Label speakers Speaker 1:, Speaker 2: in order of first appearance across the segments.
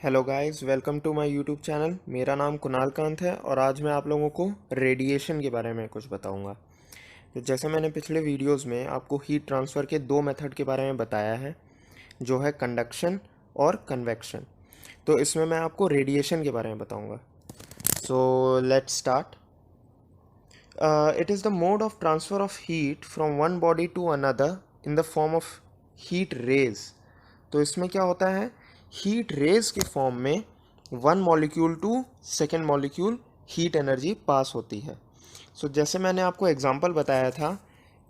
Speaker 1: Hello guys, welcome to my YouTube channel. मेरा नाम कुणाल कांत है और आज मैं आप लोगों को रेडिएशन के बारे में कुछ बताऊंगा। तो जैसे मैंने पिछले वीडियोस में आपको हीट ट्रांसफ़र के दो मेथड के बारे में बताया है, जो है कंडक्शन और कन्वेक्शन। तो इसमें मैं आपको रेडिएशन के बारे में बताऊंगा। So let's start. It is the mode of transfer of heat from one body to another in the form of heat rays. तो इसमें क्या होता है, हीट रेज के फॉर्म में one molecule to second molecule heat energy pass होती है। सो जैसे मैंने आपको एग्जांपल बताया था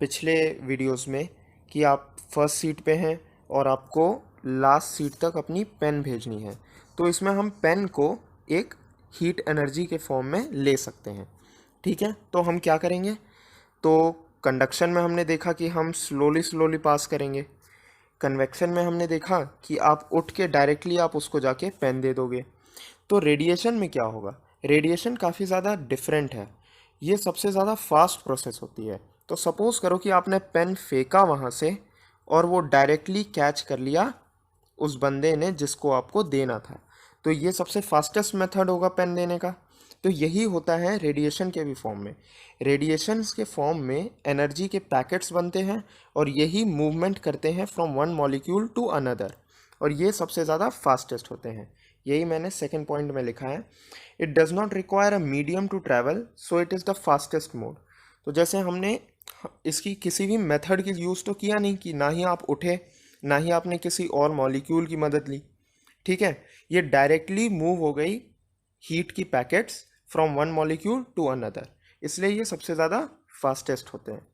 Speaker 1: पिछले वीडियोस में कि आप फर्स्ट सीट पे हैं और आपको लास्ट सीट तक अपनी पेन भेजनी है, तो इसमें हम पेन को एक हीट एनर्जी के फॉर्म में ले सकते हैं। ठीक है, तो हम क्या करेंगे, तो कंडक्शन में हमने देखा कि हम स्लोली स्लोली पास करेंगे। कन्वेक्शन में हमने देखा कि आप उठ के डायरेक्टली आप उसको जाके पेन दे दोगे। तो रेडिएशन में क्या होगा, रेडिएशन काफ़ी ज़्यादा डिफरेंट है। ये सबसे ज़्यादा फास्ट प्रोसेस होती है। तो सपोज़ करो कि आपने पेन फेंका वहाँ से और वो डायरेक्टली कैच कर लिया उस बंदे ने जिसको आपको देना था। तो ये सबसे फास्टेस्ट मेथड होगा पेन देने का। तो यही होता है रेडिएशन के भी फॉर्म में। रेडिएशंस के फॉर्म में एनर्जी के पैकेट्स बनते हैं और यही मूवमेंट करते हैं from one molecule to another, और ये सबसे ज़्यादा फास्टेस्ट होते हैं। यही मैंने सेकेंड पॉइंट में लिखा है। It does not require a medium to travel, so it is the fastest mode. तो जैसे हमने इसकी किसी भी मेथड की यूज़ तो किया नहीं, कि ना ही आप उठे ना ही आपने किसी और मॉलिक्यूल की मदद ली। ठीक है, ये डायरेक्टली मूव हो गई हीट की packets from one molecule to another, इसलिए ये सबसे ज़्यादा फास्टेस्ट होते हैं।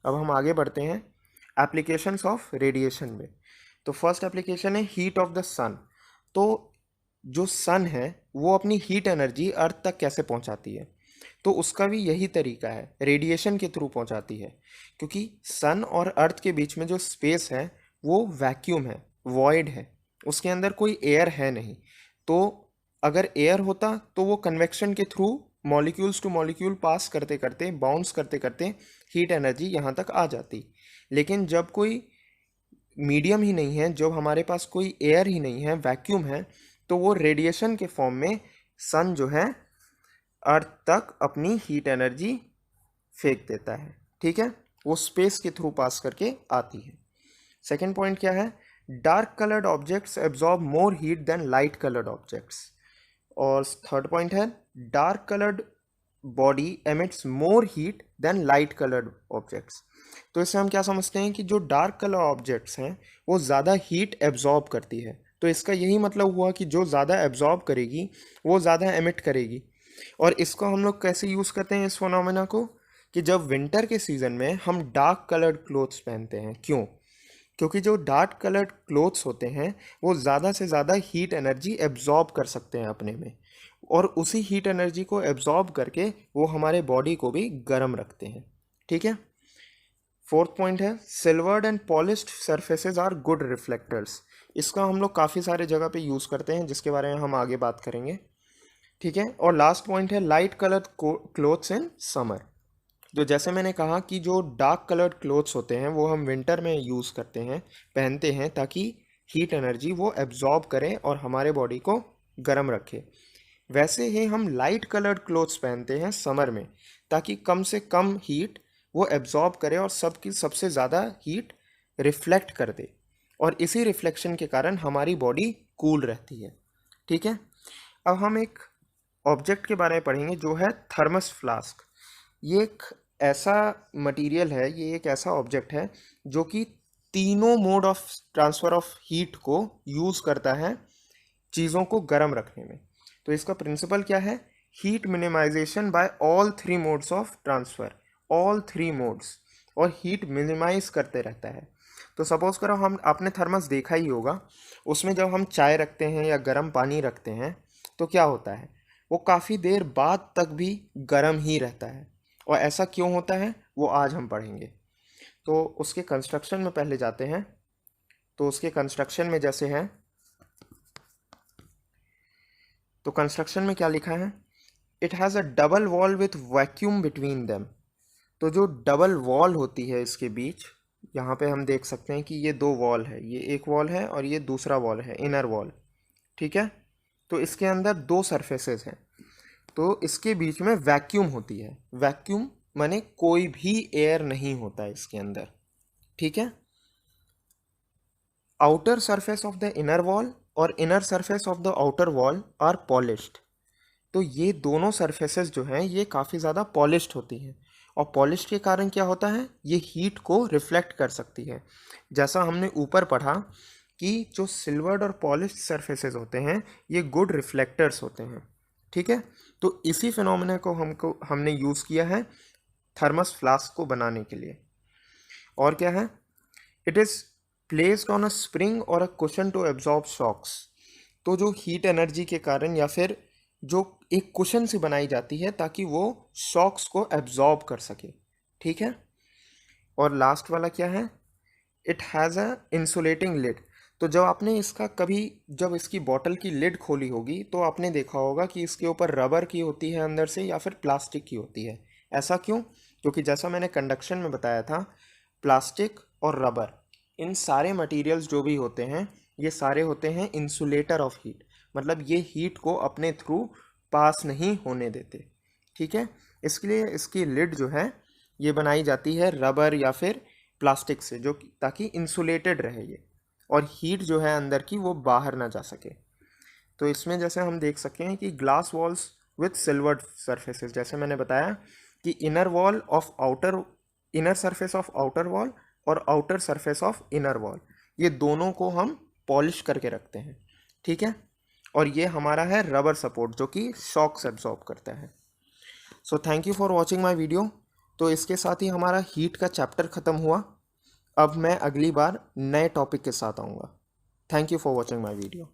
Speaker 1: अब हम आगे बढ़ते हैं एप्लीकेशंस ऑफ रेडिएशन में। तो फर्स्ट एप्लीकेशन है हीट ऑफ द सन। तो जो सन है वो अपनी हीट एनर्जी अर्थ तक कैसे पहुंचाती है, तो उसका भी यही तरीका है, रेडिएशन के थ्रू पहुंचाती है। क्योंकि सन और अर्थ के बीच में जो स्पेस है वो वैक्यूम है, वॉइड है, उसके अंदर कोई एयर है नहीं। तो अगर एयर होता तो वो कन्वेक्शन के थ्रू मॉलिक्यूल्स टू मॉलिक्यूल पास करते करते, बाउंस करते करते हीट एनर्जी यहाँ तक आ जाती। लेकिन जब कोई मीडियम ही नहीं है, जब हमारे पास कोई एयर ही नहीं है, वैक्यूम है, तो वो रेडिएशन के फॉर्म में सन जो है अर्थ तक अपनी हीट एनर्जी फेंक देता है। ठीक है, वो स्पेस के थ्रू पास करके आती है। सेकेंड पॉइंट क्या है, dark coloured objects absorb more heat than light coloured objects. और थर्ड पॉइंट है dark coloured body emits more heat than light coloured objects. तो इससे हम क्या समझते हैं कि जो डार्क कलर ऑब्जेक्ट्स हैं वो ज़्यादा हीट एब्जॉर्ब करती है। तो इसका यही मतलब हुआ कि जो ज़्यादा एब्जॉर्ब करेगी वो ज़्यादा एमिट करेगी। और इसको हम लोग कैसे यूज़ करते हैं इस फिनोमेना को, कि जब विंटर के सीज़न में हम डार्क कलर्ड क्लोथ्स पहनते हैं। क्यों? क्योंकि जो डार्क कलर्ड क्लोथ्स होते हैं वो ज़्यादा से ज़्यादा हीट एनर्जी एब्जॉर्ब कर सकते हैं अपने में, और उसी हीट एनर्जी को एब्जॉर्ब करके वो हमारे बॉडी को भी गर्म रखते हैं। ठीक है, फोर्थ पॉइंट है silvered and polished surfaces are good reflectors. इसका हम लोग काफ़ी सारे जगह पे यूज़ करते हैं, जिसके बारे में हम आगे बात करेंगे। ठीक है, और लास्ट पॉइंट है light coloured clothes in summer. तो जैसे मैंने कहा कि जो डार्क कलर्ड क्लोथ्स होते हैं वो हम विंटर में यूज़ करते हैं, पहनते हैं, ताकि हीट एनर्जी वो एब्जॉर्ब करें और हमारे बॉडी को गर्म रखे। वैसे ही हम लाइट कलर्ड क्लोथ्स पहनते हैं समर में, ताकि कम से कम हीट वो एब्जॉर्ब करे और सबकी सबसे ज़्यादा हीट रिफ्लेक्ट कर दे, और इसी रिफ्लेक्शन के कारण हमारी बॉडी कूल रहती है। ठीक है, अब हम एक ऑब्जेक्ट के बारे में पढ़ेंगे जो है थर्मस फ्लास्क। ये एक ऐसा मटेरियल है, ये एक ऐसा ऑब्जेक्ट है जो कि तीनों mode of transfer of heat को यूज़ करता है चीज़ों को गर्म रखने में। तो इसका प्रिंसिपल क्या है, heat minimisation by all three modes of transfer, all three modes, और हीट मिनिमाइज करते रहता है। तो सपोज़ करो हम, आपने थर्मस देखा ही होगा, उसमें जब हम चाय रखते हैं या गर्म पानी रखते हैं तो क्या होता है, वो काफ़ी देर बाद तक भी गर्म ही रहता है। और ऐसा क्यों होता है वो आज हम पढ़ेंगे। तो उसके कंस्ट्रक्शन में पहले जाते हैं। तो उसके कंस्ट्रक्शन में जैसे है, तो कंस्ट्रक्शन में क्या लिखा है, it has a double wall with vacuum between them. तो जो डबल वॉल होती है इसके बीच, यहाँ पे हम देख सकते हैं कि ये दो वॉल है, ये एक वॉल है और ये दूसरा वॉल है, इनर वॉल। ठीक है, तो इसके अंदर दो सरफेसेस हैं, तो इसके बीच में वैक्यूम होती है। वैक्यूम माने कोई भी एयर नहीं होता है इसके अंदर, ठीक है। Outer surface of the inner wall और inner surface of the outer wall are polished. तो ये दोनों सरफेसेस जो हैं ये काफ़ी ज़्यादा पॉलिश्ड होती हैं, और पॉलिश के कारण क्या होता है, ये हीट को रिफ्लेक्ट कर सकती है। जैसा हमने ऊपर पढ़ा कि जो सिल्वर्ड और पॉलिश्ड सरफेसेस होते हैं ये गुड रिफ्लेक्टर्स होते हैं, ठीक है। तो इसी फिनोमेना को हमने यूज़ किया है थर्मस फ्लास्क को बनाने के लिए। और क्या है, it is placed on a spring और a cushion to absorb shocks. तो जो हीट एनर्जी के कारण या फिर जो एक कुशन से बनाई जाती है ताकि वो शॉक्स को एब्जॉर्ब कर सके, ठीक है। और लास्ट वाला क्या है, it has a insulating lid. तो जब इसकी बॉटल की लिड खोली होगी तो आपने देखा होगा कि इसके ऊपर रबर की होती है अंदर से या फिर प्लास्टिक की होती है। ऐसा क्यों? क्योंकि जैसा मैंने कंडक्शन में बताया था, प्लास्टिक और रबर, इन सारे मटेरियल्स जो भी होते हैं ये सारे होते हैं इंसुलेटर ऑफ हीट, मतलब ये हीट को अपने थ्रू पास नहीं होने देते, ठीक है। इसके लिए इसकी लिड जो है ये बनाई जाती है रबर या फिर प्लास्टिक से, ताकि इंसुलेटेड रहे ये, और हीट जो है अंदर की वो बाहर ना जा सके। तो इसमें जैसे हम देख सकते हैं कि glass walls with silvered surfaces, जैसे मैंने बताया कि inner surface of outer wall और outer surface of inner wall, ये दोनों को हम पॉलिश करके रखते हैं, ठीक है। और ये हमारा है रबर सपोर्ट जो कि शॉक्स एब्जॉर्ब करता है। So thank you for watching my video. तो इसके साथ ही हमारा हीट का चैप्टर ख़त्म हुआ। अब मैं अगली बार नए टॉपिक के साथ आऊँगा। Thank you for watching my video.